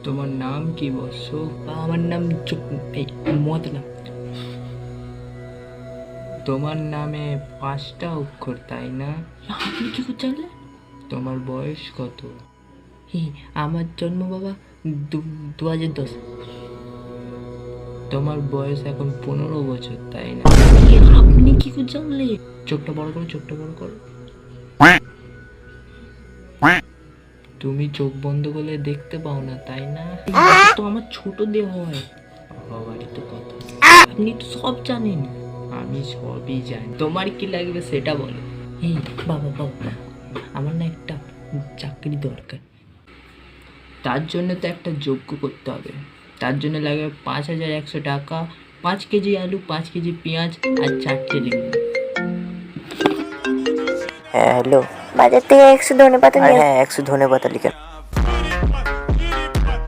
তোমার নাম কি বৎস? আমার নাম মতলব। তোমার নামে 5টা অক্ষর, তাই না? আপনি কি করে জানলেন? তোমার বয়স কত? আমার জন্ম বাবা 2010। তোমার বয়স এখন 15 বছর, তাই না? আপনি কি করে জানলেন? চোখটা বড় করো, চোখটা বড় করো। তুমি চোখ বন্ধ করলে দেখতে পাও না, তাই না? তো আমার ছোট দেহ হয়। বাবারই তো কথা, আপনি তো সব জানেন। আমি সবই জানি, তোমার কি লাগবে সেটা বলো। বাবা বাবা, আমার না একটা চাকরি দরকার। তার জন্য তো একটা যোগ্য করতে হবে। তার জন্য লাগবে 5100 টাকা, 5 কেজি আলু, 5 কেজি পেঁয়াজ আর 4টে লেবু। হ্যাঁ হ্যালো, বাজার থেকে 100 ধনেপাতা নিয়ে হ্যাঁ 100 ধনেপাতা লিখেন।